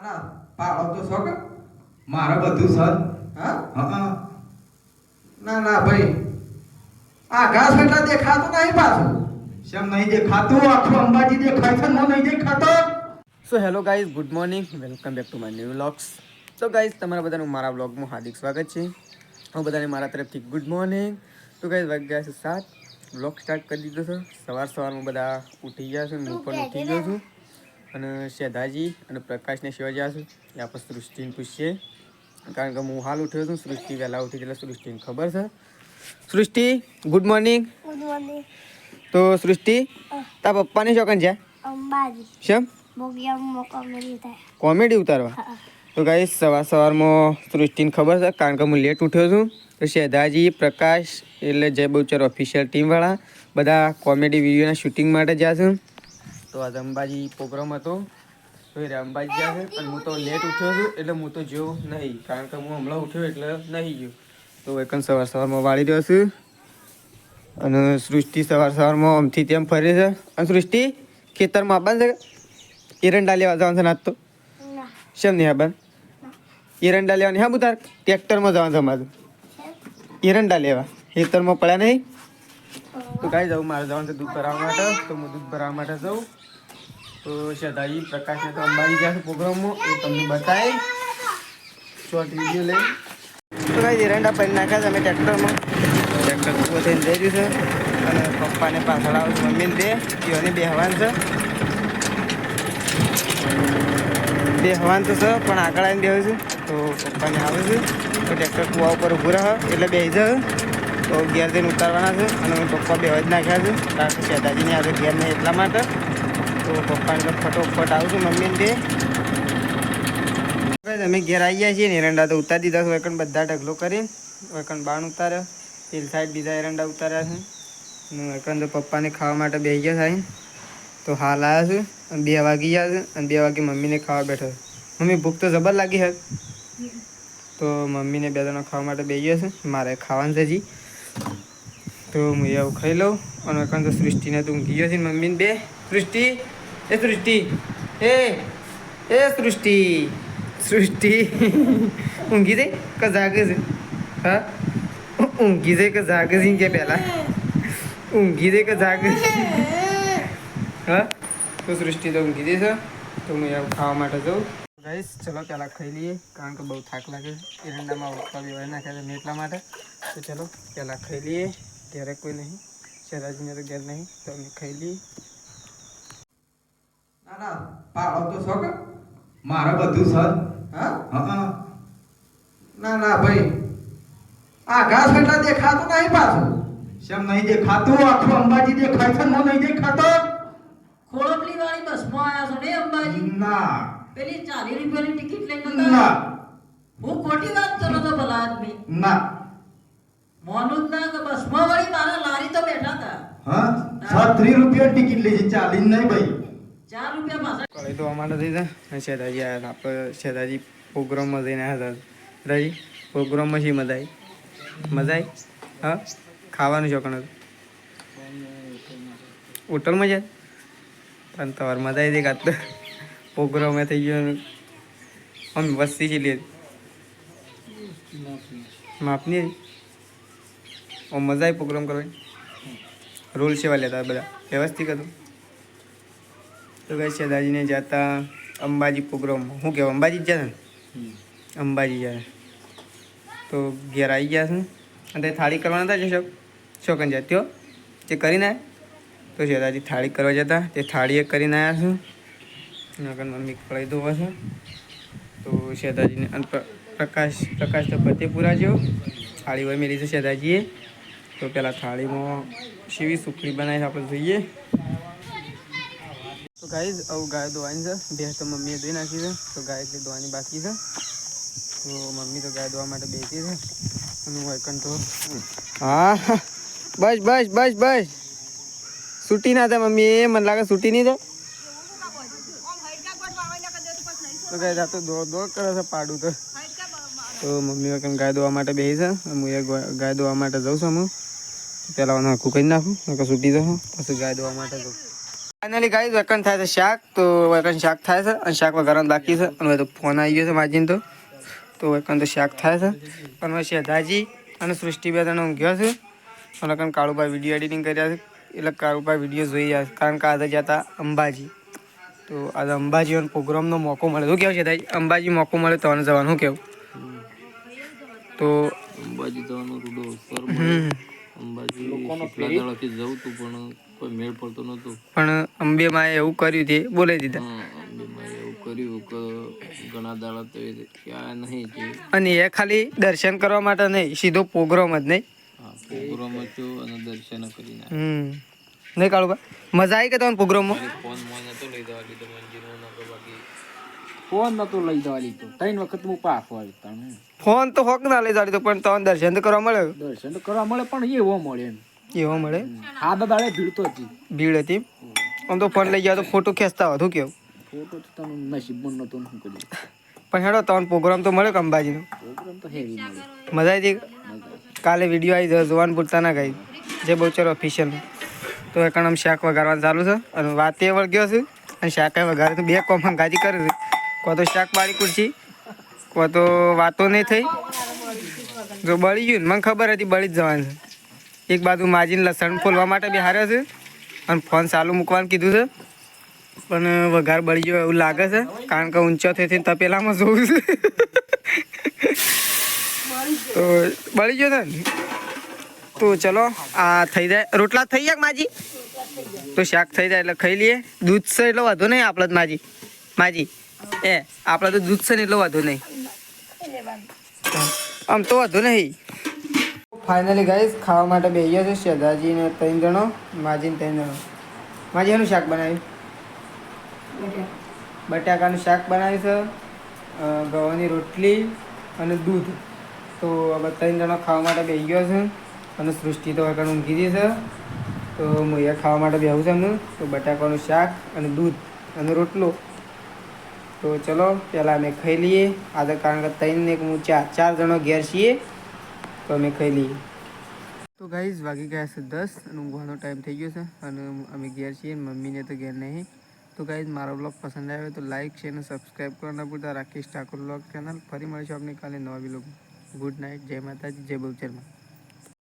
ના પાડો તો છો કે મારે બધું સર હા હા ના ના ભાઈ આ ઘાસ એટલા દેખાતું નહીં પાછું શેમ નહીં દેખાતું આખું અંબાજી દેખાય છે નો નહીં દેખાતો. So hello guys, good morning, welcome back to my new vlogs. તો ગાઈઝ, તમારા બધાનું મારા વ્લોગમાં હાર્દિક સ્વાગત છે. હું બધાને મારા તરફથી ગુડ મોર્નિંગ. તો ગાઈઝ વાગ્યા છે 7. વ્લોગ સ્ટાર્ટ કરી દીધો છે. સવારમાં બધા ઉઠી ગયા છે, હું પણ ઉઠી ગયો છું. અને શેધાજી અને પ્રકાશને સેવા ગયા છું એ આપણે સૃષ્ટિને પૂછીએ, કારણ કે હું હાલ ઉઠ્યો છું. સૃષ્ટિ વહેલા ઉઠી એટલે સૃષ્ટિને ખબર છે. સૃષ્ટિ ગુડ મોર્નિંગ. Good morning. તો સૃષ્ટિ તારા પપ્પાની શોકન છે અંબાજી શેમ કોમેડી ઉતારવા? તો ગાઈસ સવારમાં સૃષ્ટિને ખબર છે, કારણ કે હું લેટ ઉઠ્યો છું. તો શેધાજી, પ્રકાશ એટલે જય બહુચર ઓફિશિયલ ટીમવાળા બધા કોમેડી વિડીયોના શૂટિંગ માટે જ્યાં છે. તો આજે અંબાજી પ્રોગ્રામ હતો, તો એ અંબાજી જ્યાં છે. અને હું તો લેટ ઉઠ્યો છું એટલે હું તો જોયો નહીં, કારણ કે હું હમણાં ઉઠ્યો એટલે નહીં ગયો. તો એકન સવારમાં વાળી રહ્યો છું. અને સૃષ્ટિ સવારમાં આમથી તેમ ફરે છે. અને સૃષ્ટિ ખેતરમાં આવવાનું છે, એરંડા લેવા જવાનું છે. નાત તો શેમ નહીં આબાન? એરંડા લેવાની હા બુતાર ટ્રેક્ટરમાં જવાનું છે અમારું એરંડા લેવા. ખેતરમાં પડ્યા નહીં. તો કાંઈ જવું, મારે જવાનું છે દૂધ ભરાવવા માટે. તો હું દૂધ ભરાવવા માટે જાઉં. તો શેધાજી પ્રકાશને તો અંબાજી ગયા છે પ્રોગ્રામમાં, એ તમને બતાવે શોર્ટ વિડીયો લઈ. તો કાંઈ એરંડા પડી નાખ્યા છે અમે ટ્રેક્ટરમાં. ટ્રેક્ટર ઉભો થઈને જઈ રહ્યું છે. અને પપ્પાને પાછળ આવું છું, મમ્મીને તેઓને બેહવાનું છે. બેહવાનું તો છે પણ આગળ આવીને બેહું છું. તો પપ્પાને આવું છું. તો ટ્રેક્ટર કુવા ઉપર ઊભું રહે એટલે બેસી જાઉં. તો ઘેર જઈને ઉતારવાના છે. અને પપ્પા બેહવા જ નાખ્યા છે, કારણ કે શેધાજીને આજે ઘેર નહીં એટલા માટે. તો પપ્પાને તો ફટોફટ આવું છું મમ્મીને અમે ઘેર આવી ગયા છીએ ને. એરંડા તો ઉતારી દીધા છે એકણ બધા ઢગલો કરીને. એકણ બાણ ઉતાર્યો, પેલી સાઈડ બીજા એરંડા ઉતાર્યા છે. અને એકણ તો પપ્પાને ખાવા માટે બેસી ગયા થાય. તો હાલ આવ્યા છું અને 2 વાગી ગયા છે. અને 2 વાગે મમ્મીને ખાવા બેઠો. મમ્મી ભૂખ તો જબર લાગી હે. તો મમ્મીને 2 જણા ખાવા માટે બેસી ગયા છે, મારે ખાવાનું છે હજી. તો હું એવું ખાઈ લઉં. અને એકણ તો સૃષ્ટિને તો ઊંઘી ગયો છે મમ્મીને બે. સૃષ્ટિ એ સૃષ્ટિ એ સૃષ્ટિ સૃષ્ટિ ઊંઘી દે કે જાગે છે? હા ઊંઘી દે કે જાગે છે કે પહેલા ઊંઘી દે કે જાગે? હા તો સૃષ્ટિ તો ઊંઘી દે છે. તો હું એવું ખાવા માટે જાઉં. ગાઈસ ચલો પહેલાં ખાઈ લઈએ, કારણ કે બહુ થાક લાગે. એરંડામાં વખવા બેવાય નાખ્યા છે મેં એટલા માટે. તો ચલો પહેલાં ખાઈ લઈએ. ઘરે કોઈ નહીં, શેરાજીને તો ઘેર નહીં, તો અમે ખાઈ લઈએ. ના ના પાડો તો છો કે મારે બધું સર હા હા ના ના ભાઈ આ ઘાસ એટલા દેખાતું નહીં પાછું શેમ નહીં દેખાતું આખું અંબાજી દેખાય છે નો નહીં દેખાતો. ખોળપલી વાળી બસમાં આયા છો ને અંબાજી? ના પેલી 40 રૂપિયાની ટિકિટ લઈને નતા? ના હું ખોટી વાત કરો તો ભલા આદમી. ના મોનું જ ના કે બસમાં વળી મારા લારી તો બેઠા હતા. હા 30 રૂપિયા ટિકિટ લેજે 40 નહીં ભાઈ. 4 રૂપિયા પાછા કળી તો અમારે થઈ જાય. શેધાજી આવ્યા હતા, આપણે શેધાજી પ્રોગ્રામમાં જઈને આવ્યા હતા. રાજી પ્રોગ્રામમાં શી મજા આવી? મજા આવી? હા ખાવાનું ચોકણ હતું હોટલમાં જાય. પણ તમારે મજા આવી હતી કાં તો પ્રોગ્રામે થઈ ગયો. આમ વસ્તી છે લે માપની હતી. આમ મજા આવી પ્રોગ્રામ કરવાની. રૂલ સેવા લેતા બધા વ્યવસ્થિત હતું. તો કઈ શેધાજીને જતા અંબાજી પ્રોગ્રામમાં શું કહેવાય અંબાજી જ જાય ને? અંબાજી જાય. તો ઘેર આવી ગયા છે. અને તે થાળી કરવાના હતા જે શોકન જાય ત્યો જે કરીને આવ્યા. તો શેધાજી થાળી કરવા જતા, તે થાળી એક કરીને આવ્યા છે. આગળ મમ્મી કળાઈ ધોવા છે. તો શેધાજીને અને પ્રકાશ તો ફતેપુરા જેવો થાળી હોય મેલી છે શેધાજીએ. તો પહેલાં થાળીમાં શેવી સુખડી બનાવી આપણે જોઈએ. તો ગાય આવું ગાય ધોવાની છે. ભેંસ તો મમ્મીએ ધોઈ નાખી છે. તો ગાય એટલી ધોવાની બાકી છે. તો મમ્મી તો ગાય ધોવા માટે બેસી છે. અને હું એકન તો હા બસ બસ બસ બસ છૂટી ના થાય મમ્મી. એ મને લાગે છૂટી નહીં થાય. તો ગાય જાતો દોડ કરે છે પાડું તો. તો મમ્મી વખત ગાય ધોવા માટે બેસી છે. હું એ ગાય ધોવા માટે જાઉં છું. હું પહેલાં આખું કરી નાખું છૂટી જાઉં, પછી ગાય ધોવા માટે જાઉં. ફાઇનલી ગાઈસ વકન થાય છે શાક, તો વકન શાક થાય છે અને શાક વઘારવાનું બાકી છે. અને હવે તો ફોન આવી ગયો છે માજીને, તો વકન તો શાક થાય છે. પણ હવે શેધાજી અને સૃષ્ટિ બે જણા ઊંઘ્યા છે અને વકન કાળુભાઈ વિડીયો એડિટિંગ કર્યા છે. એટલે કાળુભાઈ વિડીયો જોઈ રહ્યા છે, કારણ કે આજે ગયા હતા અંબાજી. તો આજે અંબાજી પ્રોગ્રામનો મોકો મળે. શું કેવું છે દાઈ? અંબાજી મોકો મળે તો જવાનું, શું કેવું? તો અંબાજી જવાનું રૂડો સર અંબાજી જવું તું પણ કોઈ મેળ પડતો નતો. પણ અંબે માએ એવું કર્યું તે બોલાવી દીધા. અંબે માએ એવું કર્યું કે ઘણા દાડા તો ક્યાં નહીં છે. અને એ ખાલી દર્શન કરવા માટે નહીં, સીધો પ્રોગ્રામ જ નહીં. હા, પ્રોગ્રામ હતો અને દર્શન કરી નાખ્યા. નહીં કાળુભાઈ, મજા આવી કે તમને પ્રોગ્રામમાં? ફોન નતો લઈ જવા લીધો મંજીનો નતો, બાકી ફોન નતો લઈ જવા લીધો. 3 વખત હું પાછો આવ્યો તાણે. ફોન તો હોક ના લઈ જાડી, તો પણ તમને દર્શન તો કરવા મળે. દર્શન તો કરવા મળે પણ એવો મળે એમ. એવો મળે. આ દાડે ભીડ તો હતી. ભીડ હતી. આમ તો ફોન લઈ જાવ તો ફોટો ખેંચતા હોય. શું કેવું? ફોટો તો તને નસીબમાં નતો શું કર્યું. પણ હેડો તમને પ્રોગ્રામ તો મળે કે અંબાજીનો? પ્રોગ્રામ તો હેવી મળે. મજા આવી હતી. કાલે વિડીયો આવી જાય જોવાનું પૂરતા ના ગઈ જે બહુચર ઓફિશિયલ. તો એ કારણ શાક વઘારવાનું ચાલુ છે અને વાતે વળગ્યો છે અને શાક વઘારે તો બે કોમન ગાજી કરે છે. કો તો શાક બાળી કુરશી, કો તો વાતો નહીં થઈ. જો બળી ગયું ને મને ખબર હતી બળી જ જવાનું છે. એક બાજુ માજીને લસણ ફોલવા માટે બી હાર્યો છે અને ફોન ચાલુ મૂકવાનું કીધું છે. પણ વઘાર બળી ગયો એવું લાગે છે, કારણ કે ઊંચો થઈ તપેલામાં જોવું છે. તો બળી ગયો ને. તો ચલો આ થઈ જાય, રોટલા થઈ જાય માજી, તો શાક થઈ જાય એટલે ખાઈ લઈએ. દૂધ છે એટલો વાંધો નહીં આપણે જ માજી આપણે તો દૂધ છે ને એટલો વાંધો નહીં, આમ તો વાંધો નહીં. ફાઇનલી ગાઈસ ખાવા માટે બેસી ગયા છે શેધાજી ને 3 જણો, માજી ને 3 જણો. માજી એનું શાક બનાવ્યું? બટાકાનું શાક બનાવ્યું છે, ગવાની રોટલી અને દૂધ. તો હવે 3 જણો ખાવા માટે બેસી ગયો છે અને સૃષ્ટિ તો વગર ઊંઘી ગઈ છે. તો હું એ ખાવા માટે બેહું છું એમનું. તો બટાકાનું શાક અને દૂધ અને રોટલો. તો ચલો પહેલાં અમે ખાઈ લઈએ. આજે કારણ કે 3 ને 4 જણો ઘેર છીએ, તો અમે ખાઈ લઈએ. તો ગાઈઝ વાગી ગયા છે 10 અને ઊંઘવાનો ટાઈમ થઈ ગયો છે અને અમે ઘેર છીએ, મમ્મીને તો ઘેર નહીં. તો ગાઈઝ મારો બ્લોગ પસંદ આવ્યો તો લાઇક શેર અને સબસ્ક્રાઈબ કરવા ના ભૂલતા. Rakesh Thakor blog channel. ફરી મળીશું આપણે કાલે નવા બ્લોગ. ગુડ નાઇટ, જય માતાજી, જય બહુચરમાં.